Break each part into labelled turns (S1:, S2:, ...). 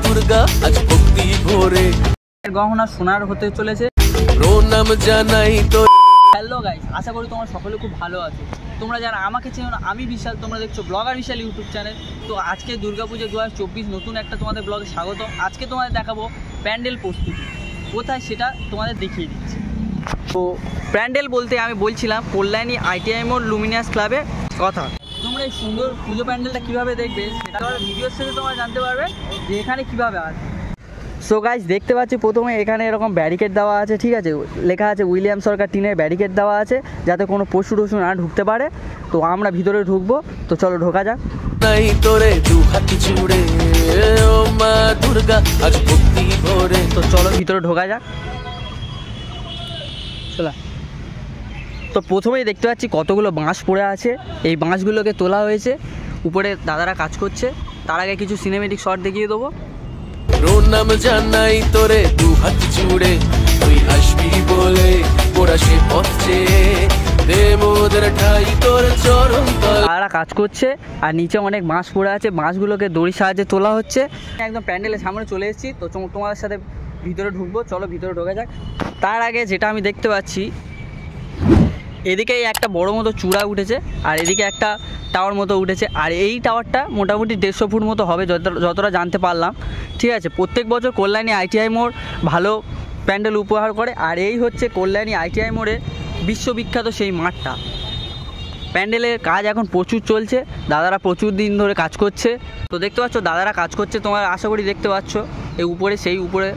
S1: দুর্গা আজ ভক্তি ভরে
S2: গহনা সোনার হতে চলেছে।
S1: প্রণাম জানাই তো।
S2: হ্যালো গাইস, আশা করি তোমরা সকলে খুব ভালো আছো। তোমরা যারা আমাকে চেনো না, আমি বিশাল, তোমরা দেখছো ব্লগার বিশাল ইউটিউব চ্যানেল। তো আজকে দুর্গাপুজো 2024 নতুন একটা তোমাদের ব্লগে স্বাগত। আজকে তোমাদের দেখাবো প্যান্ডেল প্রস্তুতি কোথায়, সেটা তোমাদের দেখিয়ে দিচ্ছি। তো প্যান্ডেল বলতে আমি বলছিলাম কল্যাণী ITI মোড় লুমিনাস ক্লাবে কথা। তোমরা এই সুন্দর পুজো প্যান্ডেলটা কীভাবে দেখবে সেটা ভিডিওর সাথে তোমরা জানতে পারবে যে এখানে কীভাবে আসবে। সো গাইস, দেখতে পাচ্ছি প্রথমে এখানে এরকম ব্যারিকেড দেওয়া আছে, ঠিক আছে, লেখা আছে উইলিয়াম সরকার টিনের ব্যারিকেড দেওয়া আছে যাতে কোনো পশু টশু না ঢুকতে পারে। তো আমরা ভিতরে ঢুকবো, তো চলো ঢোকা যাক।
S1: নাই তোরে দু হাত জুড়ে ও মা দুর্গা আজ ভক্তি ভরে।
S2: তো চলো ভিতরে ঢোকা যাক। চলো। তো প্রথমেই দেখতে পাচ্ছি কতগুলো বাঁশ পড়ে আছে, এই বাঁশগুলোকে তোলা হয়েছে, উপরে দাদারা কাজ করছে। তার আগে কিছু সিনেমেটিক শট দেখিয়ে দেবো।
S1: প্রণাম জানাই তোরে দু হাত জুড়ে, তুই আসবি বলে ওরা সে পথ চেয়ে দে মোদের ঠাই তোর চরণ তলে।
S2: তারা কাজ করছে আর নিচে অনেক বাঁশ পড়ে আছে, বাঁশগুলোকে দড়ির সাহায্যে তোলা হচ্ছে। একদম প্যান্ডেলের সামনে চলে এসেছি, তো তোমাদের সাথে ভিতরে ঢুকবো। চলো ভিতরে ঢোকা যাক। তার আগে যেটা আমি দেখতে পাচ্ছি, এদিকে একটা বড় মতো চূড়া উঠেছে আর এদিকে একটা টাওয়ার মতো উঠেছে। আর এই টাওয়ারটা মোটামুটি 150 ফুট মতো হবে যতটা জানতে পারলাম, ঠিক আছে। প্রত্যেক বছর কল্যাণী ITI মোড় ভালো প্যান্ডেল উপহার করে। আর এই হচ্ছে কল্যাণী ITI মোড়ে বিশ্ববিখ্যাত সেই মাঠটা। প্যান্ডেলের কাজ এখন প্রচুর চলছে, দাদারা প্রচুর দিন ধরে কাজ করছে। তো দেখতে পাচ্ছ দাদারা কাজ করছে, তোমরা আশা করি দেখতে পাচ্ছ। এই উপরে সেই উপরে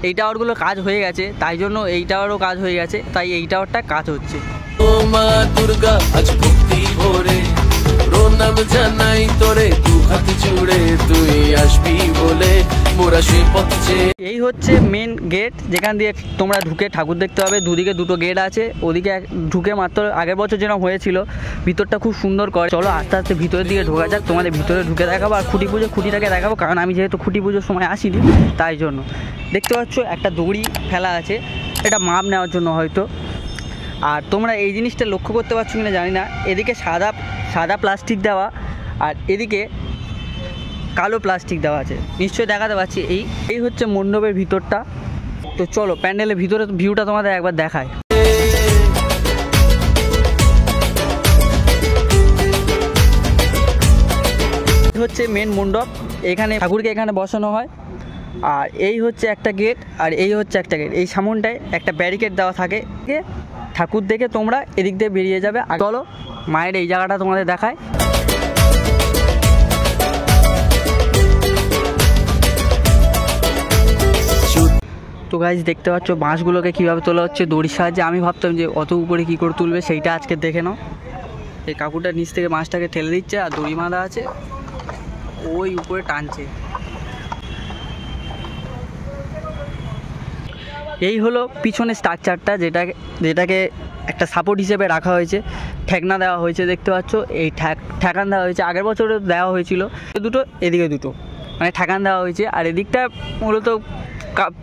S2: এই টাওয়ারগুলো কাজ হয়ে গেছে, তাই জন্য এই টাওয়ারও কাজ হয়ে গেছে, তাই এই টাওয়ারটা কাজ হচ্ছে।
S1: ও মা দুর্গা আজ ভক্তি ভরে প্রণাম জানাই তোরে দু হাত জুড়ে, তুই আসবি বলে মোরা সে পথ চেয়ে।
S2: এই হচ্ছে মেন গেট, যেখান দিয়ে তোমরা ঢুকে ঠাকুর দেখতে পাবে। দুদিকে দুটো গেট আছে, ওদিকে ঢুকে মাত্র আগের বছর যেরকম হয়েছিল ভিতরটা খুব সুন্দর করে। চলো আস্তে আস্তে ভিতরের দিকে ঢোকা যাক, তোমাদের ভিতরে ঢুকে দেখাবো আর খুঁটিটাকে দেখাবো, কারণ আমি যেহেতু খুঁটি পুজোর সময় আসিনি তাই জন্য। দেখতে পাচ্ছ একটা দড়ি ফেলা আছে, এটা মাপ নেওয়ার জন্য হয়তো। আর তোমরা এই জিনিসটা লক্ষ্য করতে পারছো কিনা জানি না, এদিকে সাদা প্লাস্টিক দেওয়া আর এদিকে কালো প্লাস্টিক দেওয়া আছে, নিশ্চয়ই দেখাতে পাচ্ছি। এই হচ্ছে মণ্ডপের ভিতরটা। তো চলো প্যান্ডেলের ভিতরে ভিউটা তোমাদের একবার দেখায়। হচ্ছে মেন মণ্ডপ, এখানে ঠাকুরকে এখানে বসানো হয়। আর এই হচ্ছে একটা গেট আর এই হচ্ছে একটা গেট, এই সামনটায় একটা ব্যারিকেড দেওয়া থাকে। ঠাকুর দেখে তোমরা এদিক দিয়ে বেরিয়ে যাবে। আর চলো মায়ের এই জায়গাটা তোমাদের দেখায়। তো গাইজ দেখতে পাচ্ছ বাঁশগুলোকে কীভাবে তোলা হচ্ছে দড়ির সাহায্যে। আমি ভাবতাম যে অত উপরে কী করে তুলবে, সেইটা আজকে দেখে নাও। এই কাকুরটা নিচ থেকে বাঁশটাকে ঠেলে দিচ্ছে আর দড়ি বাঁধা আছে, ওই উপরে টানছে। এই হলো পিছনে স্ট্রাকচারটা, যেটাকে একটা সাপোর্ট হিসেবে রাখা হয়েছে, ঠেকনা দেওয়া হয়েছে। দেখতে পাচ্ছ এই ঠেকান দেওয়া হয়েছে, আগের বছরে দেওয়া হয়েছিল দুটো, এদিকে দুটো, মানে ঠেকান দেওয়া হয়েছে। আর এদিকটা মূলত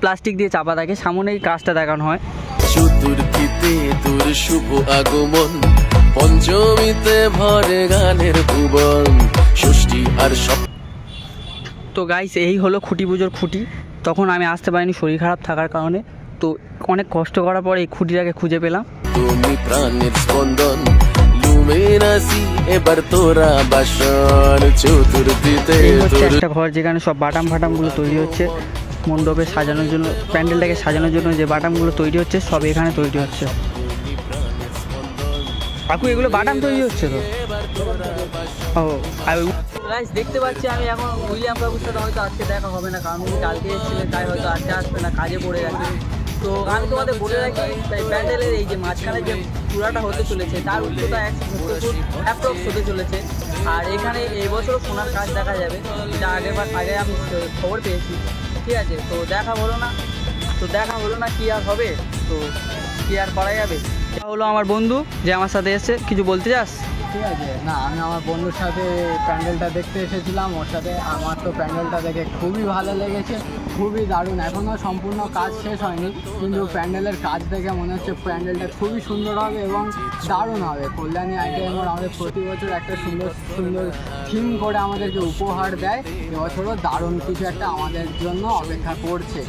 S2: প্লাস্টিক দিয়ে চাপা থাকে, সামনেই কাজটা দেখানো হয়।
S1: চতুর্থীতে তোর শুভ আগমন, পঞ্চমীতে ভরে গানের ভুবন, ষষ্ঠী আর
S2: তো গাইস এই হলো খুঁটি পুজোর খুঁটি। তখন আমি আসতে পারিনি শরীর খারাপ থাকার কারণে, তো অনেক কষ্ট করার পরে এই খুঁটিটাকে খুঁজে পেলাম।
S1: তুমি প্রাণের স্পন্দন লুমিনাসি এবার তোরা বাসন। চতুর্থীতে
S2: একটা ঘর যেখানে সব বাটাম ফাটামগুলো তৈরি হচ্ছে মণ্ডপে সাজানোর জন্য, প্যান্ডেলটাকে সাজানোর জন্য যে বাটামগুলো তৈরি হচ্ছে সব এখানে তৈরি হচ্ছে। কাকু এগুলো বাটাম তৈরি হচ্ছে তো? ও গাইস দেখতে পাচ্ছি আমি এখন উইলিয়াম কাকুর সাথে হয়তো আজকে দেখা হবে না, কারণ উনি কালকে এসেছিলেন, তাই হয়তো আজকে আসবে না, কাজে পড়ে গেছে। তো আমি তোমাদের বলে রাখি, তাই প্যান্ডেলের এই যে মাঝখানে যে চূড়াটা হতে চলেছে তার উচ্চতা 170 ফুট অ্যাপ্রক্স হতে চলেছে। আর এখানে এবছরও সোনার কাজ দেখা যাবে, এটা আগে আমি খবর পেয়েছি, ঠিক আছে। তো দেখা হলো না কি আর হবে, তো কি আর করা যাবে। এটা হলো আমার বন্ধু যে আমার সাথে এসে, কিছু বলতে চাস?
S3: ঠিক আছে না, আমি আমার বন্ধুর সাথে প্যান্ডেলটা দেখতে এসেছিলাম, ওর সাথে আমার তো প্যান্ডেলটা দেখে খুবই ভালো লেগেছে, খুবই দারুণ। এখনও সম্পূর্ণ কাজ শেষ হয়নি, কিন্তু প্যান্ডেলের কাজ দেখে মনে হচ্ছে প্যান্ডেলটা খুবই সুন্দর হবে এবং দারুণ হবে। কল্যাণী আইটিআই মোড় আমাদের প্রতি বছর একটা সুন্দর সুন্দর থিম করে আমাদেরকে উপহার দেয়, এবছরও দারুণ কিছু একটা আমাদের জন্য অপেক্ষা করছে।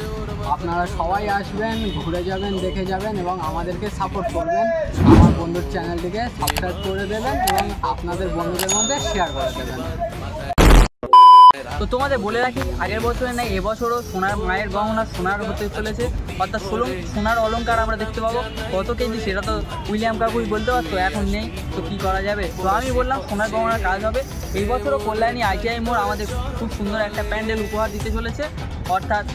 S3: আপনারা সবাই আসবেন, ঘুরে যাবেন, দেখে যাবেন এবং আমাদেরকে সাপোর্ট করবেন। আমার বন্ধুর চ্যানেলটিকে সাবস্ক্রাইব করে দেবেন এবং আপনাদের বন্ধুদের মধ্যে শেয়ার করে দেবেন।
S2: তো তোমাদের বলে রাখি, আগের বছরে নাই এবছরও সোনার মায়ের গহনা সোনার হতে চলেছে, অর্থাৎ সোনার অলংকার আমরা দেখতে পাবো। কত কেজি সেটা তো উইলিয়াম কাকুই বলতে পারতো, এখন নেই, তো কী করা যাবে। তো আমি বললাম সোনার গহনার কাজ হবে। এই বছরও কল্যাণী আইটিআই মোড় আমাদের খুব সুন্দর একটা প্যান্ডেল উপহার দিতে চলেছে, অর্থাৎ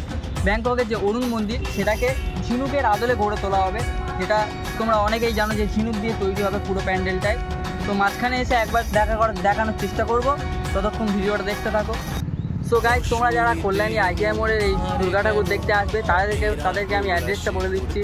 S2: ব্যাংককের যে অরুণ মন্দির সেটাকে ঝিনুকের আদলে গড়ে তোলা হবে, যেটা তোমরা অনেকেই জানো যে ঝিনুক দিয়ে তৈরি হবে পুরো প্যান্ডেলটাই। তো মাঝখানে এসে একবার দেখানোর চেষ্টা করব, ততক্ষণ ভিডিওটা দেখতে থাকো। সো গাইজ, তোমরা যারা কল্যাণী আইটিআই মোড়ের এই দুর্গা ঠাকুর দেখতে আসবে তাদেরকে আমি অ্যাড্রেসটা বলে দিচ্ছি।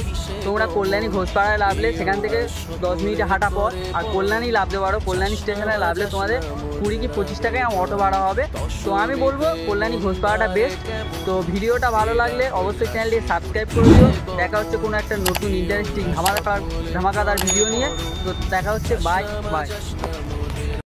S2: তোমরা কল্যাণী ঘোষপাড়ায় নামলে সেখান থেকে 10 মিনিটে হাঁটা পথ, আর কল্যাণী নামতে পারো। কল্যাণী স্টেশনে নামলে তোমাদের 20 কি 25 টাকায় অটো ভাড়া হবে। তো আমি বলবো কল্যাণী ঘোষপাড়াটা বেস্ট। তো ভিডিওটা ভালো লাগলে অবশ্যই চ্যানেলটি সাবস্ক্রাইব করে দিও। দেখা হচ্ছে কোনো একটা নতুন ইন্টারেস্টিং ধামাকাদার ভিডিও নিয়ে। তো দেখা হচ্ছে, বাই বাই।